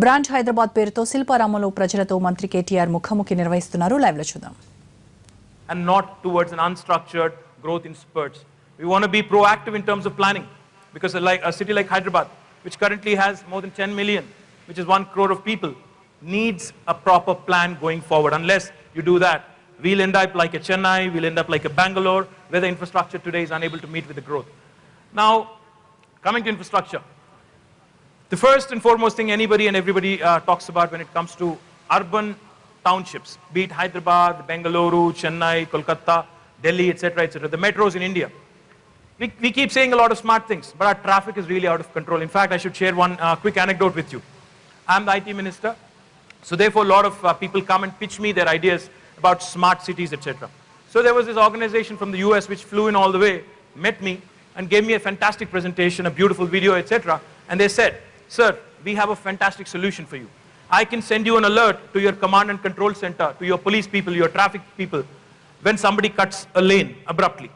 Branch Hyderabad పేరుతో శిల్పారామంలో ప్రజలతో మంత్రి KTR ముఖాముఖి నిర్వహిస్తున్నారు. లైవ్ లో చూద్దాం. And not towards an unstructured growth in spurts. We want to be proactive in terms of planning, because like a city like Hyderabad, which currently has more than 10 million, which is 1 crore of people, needs a proper plan going forward. Unless you do that, we'll end up like a Chennai, we'll end up like a Bangalore, where the infrastructure today is unable to meet with the growth. Now, coming to infrastructure, the first and foremost thing anybody and everybody talks about when it comes to urban townships, be it Hyderabad, Bengaluru, Chennai, Kolkata, Delhi, etc., etc., the metros in India. We keep saying a lot of smart things, but our traffic is really out of control. In fact, I should share one quick anecdote with you. I'm the IT minister, so therefore a lot of people come and pitch me their ideas about smart cities, etc. So there was this organization from the US which flew in all the way, met me, and gave me a fantastic presentation, a beautiful video, etc. And they said, "Sir, we have a fantastic solution for you. I can send you an alert to your command and control center, to your police people, your traffic people, when somebody cuts a lane abruptly."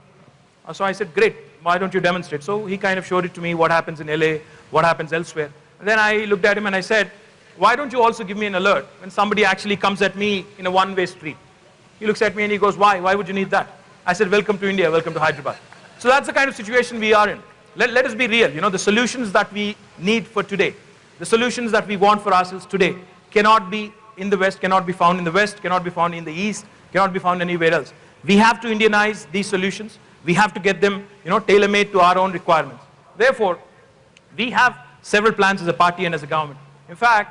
So I said, "Great, why don't you demonstrate?" So he kind of showed it to me, what happens in LA, what happens elsewhere. And then I looked at him and I said, "Why don't you also give me an alert when somebody actually comes at me in a one-way street?" He looks at me and he goes, "Why? Why would you need that?" I said, "Welcome to India, welcome to Hyderabad." So that's the kind of situation we are in. Let us be real. You know, the solutions that we need for today, the solutions that we want for ourselves today, cannot be in the West, cannot be found in the West, cannot be found in the East, cannot be found anywhere else. We have to Indianize these solutions. We have to get them, tailor-made to our own requirements. Therefore, we have several plans as a party and as a government. In fact,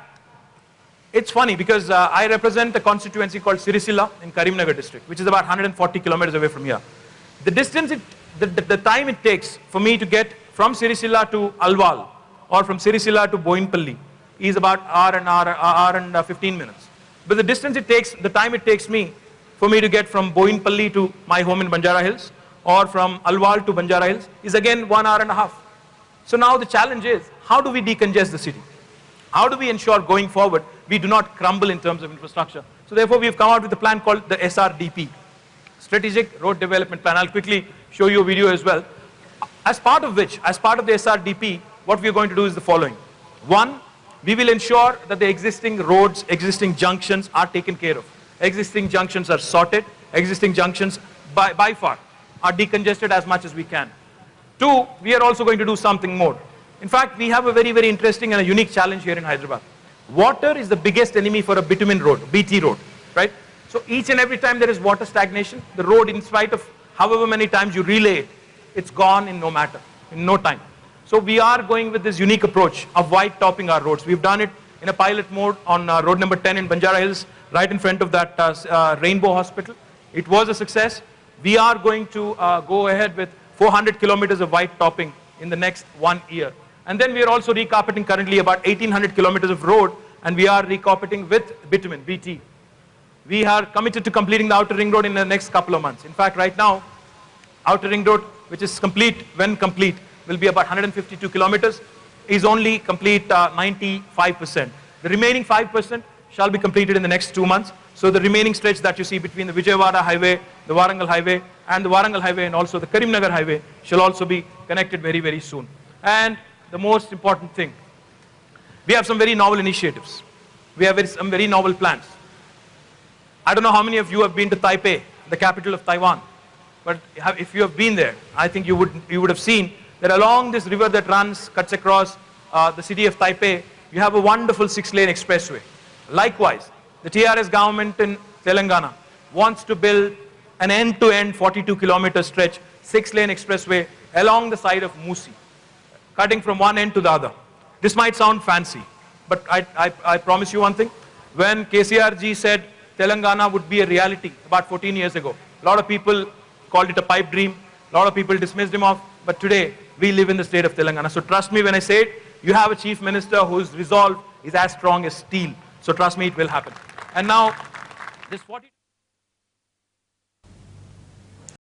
it's funny because I represent a constituency called Sirisila in Karimnagar district, which is about 140 kilometers away from here. The distance, the time it takes for me to get from Sirisila to Alwal or from Sirisila to Boinpalli is about hour and 15 minutes. But the time it takes me for me to get from Boinpalli to my home in Banjara Hills or from Alwal to Banjara Hills is again 1 hour and a half. So now the challenge is, how do we decongest the city? How do we ensure going forward we do not crumble in terms of infrastructure? So therefore we have come out with a plan called the SRDP, Strategic Road Development Plan. I'll quickly show you a video as well. As part of the SRDP, what we are going to do is the following. One, we will ensure that the existing roads, existing junctions are taken care of. Existing junctions are sorted. Existing junctions by far are decongested as much as we can. Two, we are also going to do something more. In fact, we have a very, very interesting and a unique challenge here in Hyderabad. Water is the biggest enemy for a bitumen road, BT road, right? So each and every time there is water stagnation, the road, in spite of however many times you relay it, it's gone in no time. So we are going with this unique approach of white topping our roads. We've done it in a pilot mode on road number 10 in Banjara Hills, right in front of that Rainbow Hospital. It was a success. We are going to go ahead with 400 kilometers of white topping in the next 1 year. And then we are also recarpeting currently about 1800 kilometers of road, and we are recarpeting with bitumen, BT. We are committed to completing the outer ring road in the next couple of months. In fact, right now, outer ring road, which is complete, when complete, will be about 152 kilometers, is only complete 95%. The remaining 5% shall be completed in the next 2 months. So the remaining stretch that you see between the Vijayawada highway, the Warangal highway, and the Warangal highway, and also the Karimnagar highway shall also be connected very, very soon. And the most important thing, we have some very novel initiatives. We have some very novel plans. I don't know how many of you have been to Taipei, the capital of Taiwan, but if you have been there, I think you would have seen that along this river that cuts across the city of Taipei, you have a wonderful 6-lane expressway. Likewise, the TRS government in Telangana wants to build an end-to-end 42-kilometer stretch, 6-lane expressway along the side of Musi, cutting from one end to the other. This might sound fancy, but I promise you one thing. When KCR ji said Telangana would be a reality about 14 years ago, a lot of people called it a pipe dream, a lot of people dismissed him off, but today we live in the state of Telangana. So trust me when I say it, you have a chief minister whose resolve is as strong as steel. So trust me, it will happen. And now, this 40